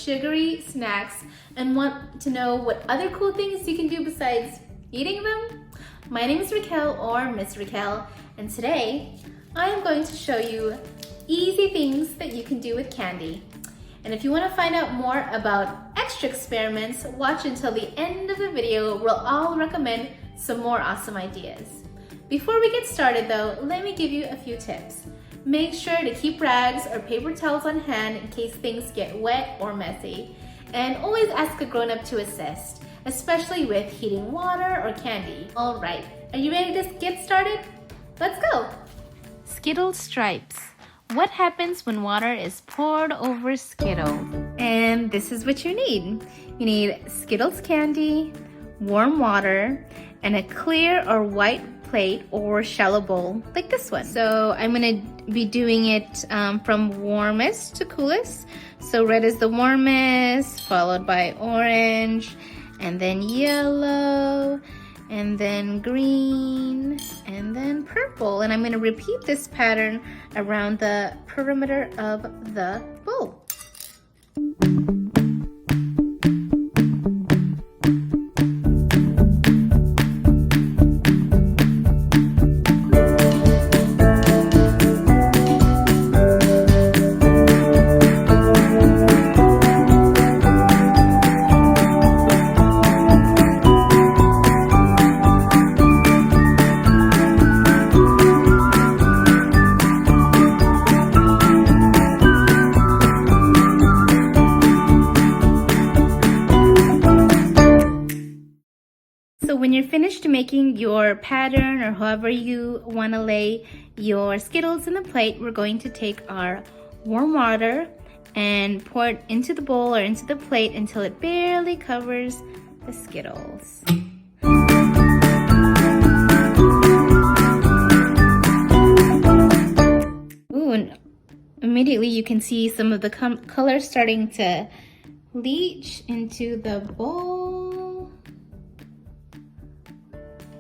sugary snacks and want to know what other cool things you can do besides eating them? My name is Raquel, or Miss Raquel, and today I am going to show you easy things that you can do with candy. And if you want to find out more about extra experiments, watch until the end of the video where I'll recommend some more awesome ideas. Before we get started though, let me give you a few tips. Make sure to keep rags or paper towels on hand in case things get wet or messy. And always ask a grown-up to assist, especially with heating water or candy. All right, are you ready to get started? Let's go! Skittles Stripes. What happens when water is poured over Skittles? And this is what you need. You need Skittles candy, warm water, and a clear or white plate or shallow bowl like this one. So I'm gonna be doing it from warmest to coolest. So red is the warmest, followed by orange, and then yellow, and then green, and then purple. And I'm gonna repeat this pattern around the perimeter of the bowl. So when you're finished making your pattern, or however you want to lay your Skittles in the plate, we're going to take our warm water and pour it into the bowl or into the plate until it barely covers the Skittles. Ooh, and immediately you can see some of the color starting to leach into the bowl.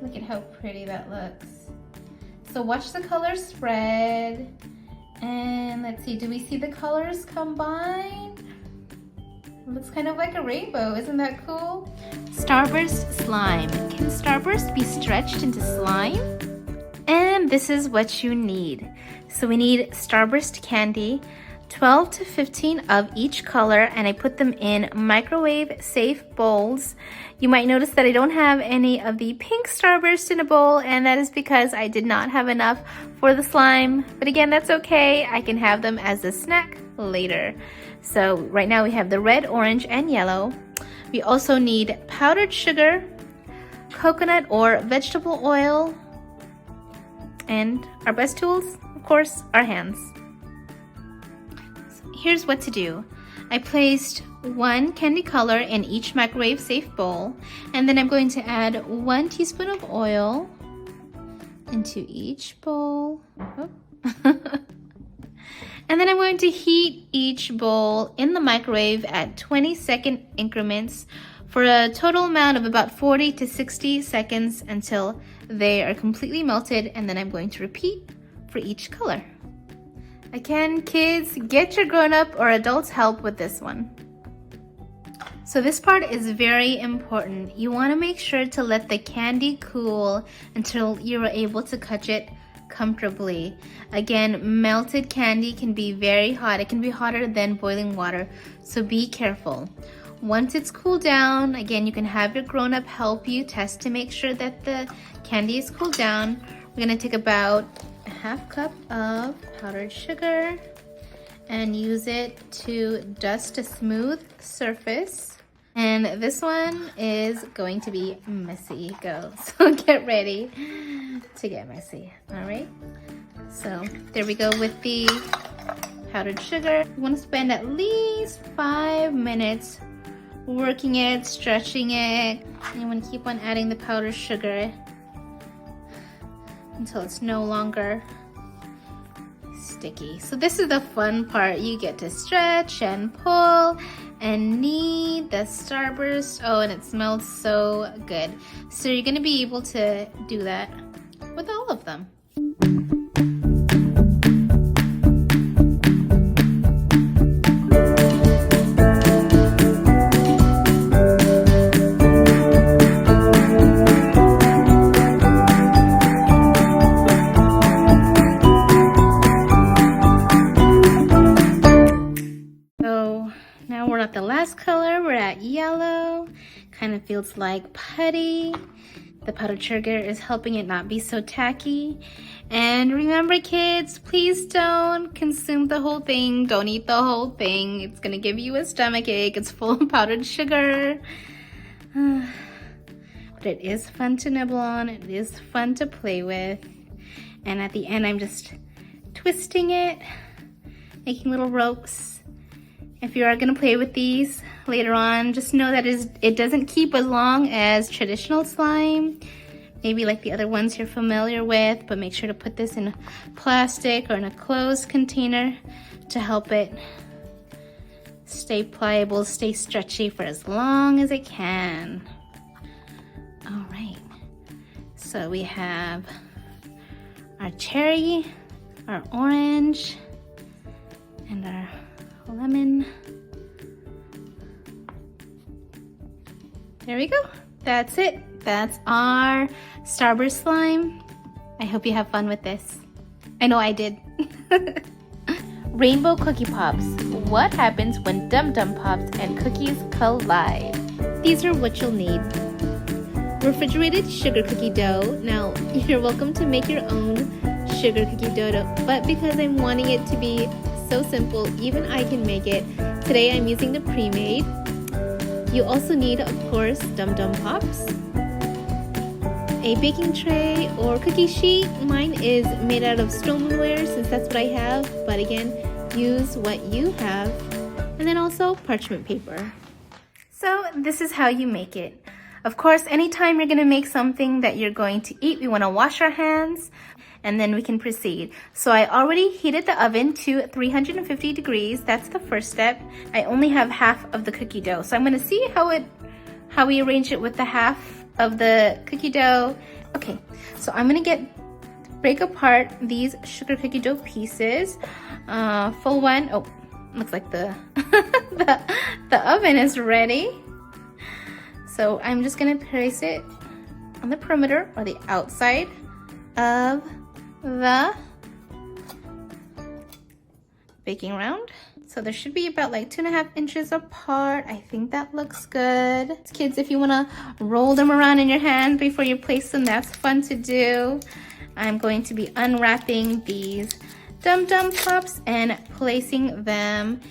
Look at how pretty that looks. So watch the colors spread. And let's see, do we see the colors combine? It looks kind of like a rainbow, isn't that cool? Starburst Slime. Can Starburst be stretched into slime? And this is what you need. So we need Starburst candy, 12 to 15 of each color, and I put them in microwave safe bowls. You might notice that I don't have any of the pink Starburst in a bowl, and that is because I did not have enough for the slime. But again, that's okay. I can have them as a snack later. So right now we have the red, orange, and yellow. We also need powdered sugar, coconut or vegetable oil, and our best tools, of course, our hands. Here's what to do. I placed one candy color in each microwave safe bowl, and then I'm going to add 1 teaspoon of oil into each bowl. Oh. And then I'm going to heat each bowl in the microwave at 20-second increments for a total amount of about 40 to 60 seconds until they are completely melted, and then I'm going to repeat for each color. Again, kids, get your grown-up or adults help with this one. So this part is very important. You want to make sure to let the candy cool until you're able to cut it comfortably. Again, melted candy can be very hot. It can be hotter than boiling water, so be careful. Once it's cooled down, again, you can have your grown-up help you test to make sure that the candy is cooled down. We're gonna take about a half cup of powdered sugar and use it to dust a smooth surface. And this one is going to be messy, so get ready to get messy. All right, so there we go with the powdered sugar. You want to spend at least 5 minutes working it, stretching it. And you want to keep on adding the powdered sugar until it's no longer sticky. So this is the fun part. You get to stretch and pull and knead the Starburst. Oh, and it smells so good. So you're gonna be able to do that with all of them. that yellow. Kind of feels like putty. The powdered sugar is helping it not be so tacky. And remember, kids, please don't consume the whole thing. Don't eat the whole thing. It's gonna give you a stomach ache. It's full of powdered sugar. But it is fun to nibble on. It is fun to play with. And at the end, I'm just twisting it, making little ropes. If you are gonna play with these later on, just know that it doesn't keep as long as traditional slime, maybe like the other ones you're familiar with, but make sure to put this in plastic or in a closed container to help it stay pliable, stay stretchy for as long as it can. All right, so we have our cherry, our orange, and our lemon. There we go. That's it. That's our Starburst slime. I hope you have fun with this. I know I did. Rainbow Cookie Pops. What happens when Dum Dum Pops and cookies collide? These are what you'll need. Refrigerated sugar cookie dough. Now, you're welcome to make your own sugar cookie dough, but because I'm wanting it to be so simple, even I can make it. Today I'm using the pre-made. You also need, of course, Dum Dum Pops, a baking tray or cookie sheet. Mine is made out of stoneware since that's what I have, but again, use what you have. And then also parchment paper. So this is how you make it. Of course, anytime you're gonna make something that you're going to eat, we wanna wash our hands and then we can proceed. So I already heated the oven to 350 degrees. That's the first step. I only have half of the cookie dough. So I'm gonna see how we arrange it with the half of the cookie dough. Okay, so I'm gonna break apart these sugar cookie dough pieces. Full one. Oh, looks like the oven is ready. So I'm just gonna place it on the perimeter or the outside of the baking round. So there should be about like 2.5 inches apart. I think that looks good. Kids, if you wanna roll them around in your hand before you place them, that's fun to do. I'm going to be unwrapping these Dum Dum Pops and placing them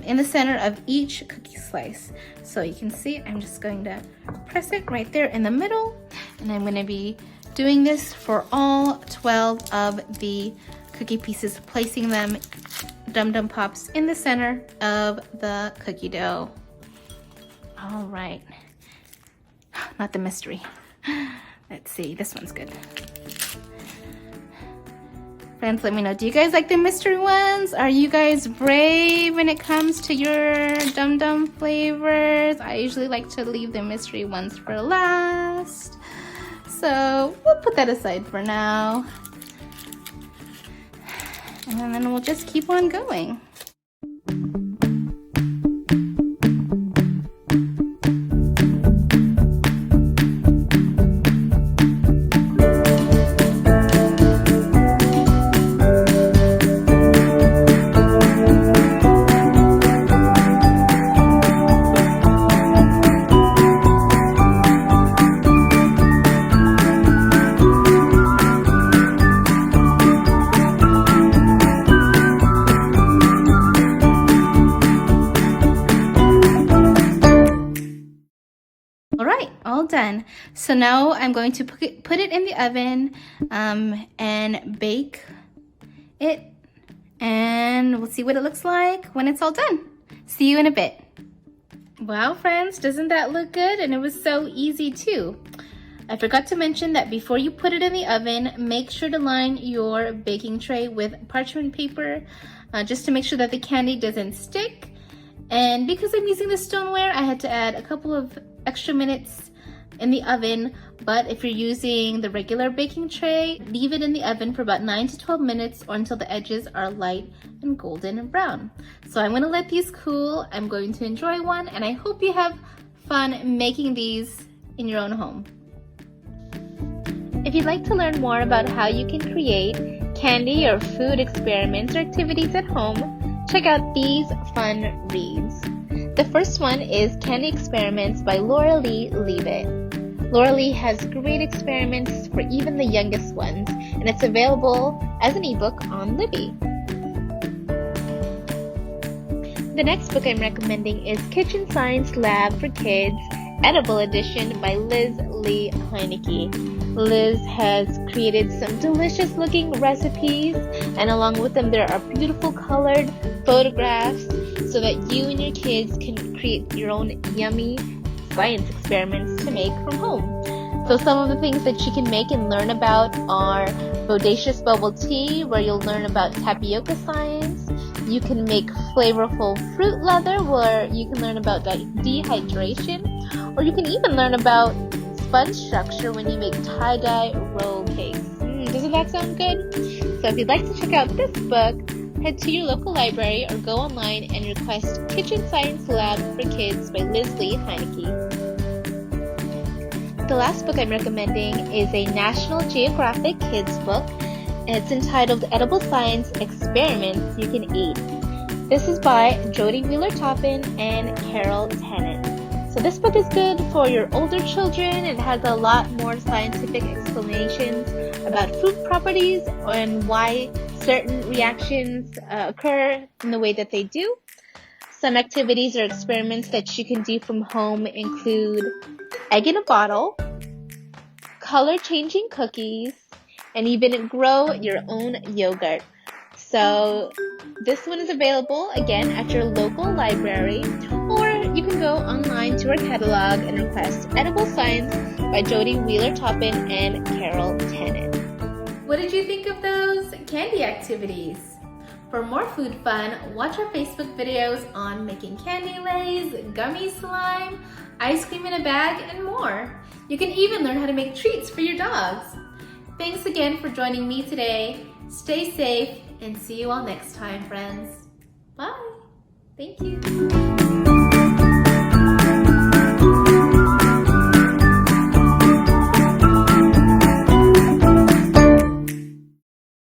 in the center of each cookie slice. So you can see I'm just going to press it right there in the middle, and I'm going to be doing this for all 12 of the cookie pieces, placing them Dum Dum Pops in the center of the cookie dough. All right, not the mystery. Let's see, this one's good. Friends, let me know, do you guys like the mystery ones? Are you guys brave when it comes to your Dum Dum flavors? I usually like to leave the mystery ones for last. So we'll put that aside for now. And then we'll just keep on going. All done. So now I'm going to put it in the oven and bake it, and we'll see what it looks like when it's all done. See you in a bit. Wow, friends, doesn't that look good? And it was so easy too. I forgot to mention that before you put it in the oven, make sure to line your baking tray with parchment paper just to make sure that the candy doesn't stick. And because I'm using the stoneware, I had to add a couple of extra minutes in the oven, but if you're using the regular baking tray, leave it in the oven for about 9 to 12 minutes or until the edges are light and golden and brown. So I'm gonna let these cool. I'm going to enjoy one, and I hope you have fun making these in your own home. If you'd like to learn more about how you can create candy or food experiments or activities at home, check out these fun reads. The first one is Candy Experiments by Laura Lee Leavitt. Laura Lee has great experiments for even the youngest ones, and it's available as an ebook on Libby. The next book I'm recommending is Kitchen Science Lab for Kids, Edible Edition by Liz Lee Heinecke. Liz has created some delicious looking recipes, and along with them there are beautiful colored photographs so that you and your kids can create your own yummy science experiments to make from home. So some of the things that you can make and learn about are bodacious bubble tea, where you'll learn about tapioca science. You can make flavorful fruit leather, where you can learn about dehydration, or you can even learn about sponge structure when you make tie-dye roll cakes. Doesn't that sound good? So if you'd like to check out this book, head to your local library or go online and request Kitchen Science Lab for Kids by Liz Lee Heinecke. The last book I'm recommending is a National Geographic kids book. It's entitled Edible Science Experiments You Can Eat. This is by Jody Wheeler-Toppin and Carol Tennant. So this book is good for your older children. It has a lot more scientific explanations about food properties and why certain reactions occur in the way that they do. Some activities or experiments that you can do from home include egg in a bottle, color changing cookies, and even grow your own yogurt. So this one is available again at your local library, or you can go online to our catalog and request Edible Science by Jody Wheeler-Toppin and Carol Tennant. What did you think of those candy activities? For more food fun, watch our Facebook videos on making candy lays, gummy slime, ice cream in a bag, and more. You can even learn how to make treats for your dogs. Thanks again for joining me today. Stay safe and see you all next time, friends. Bye. Thank you.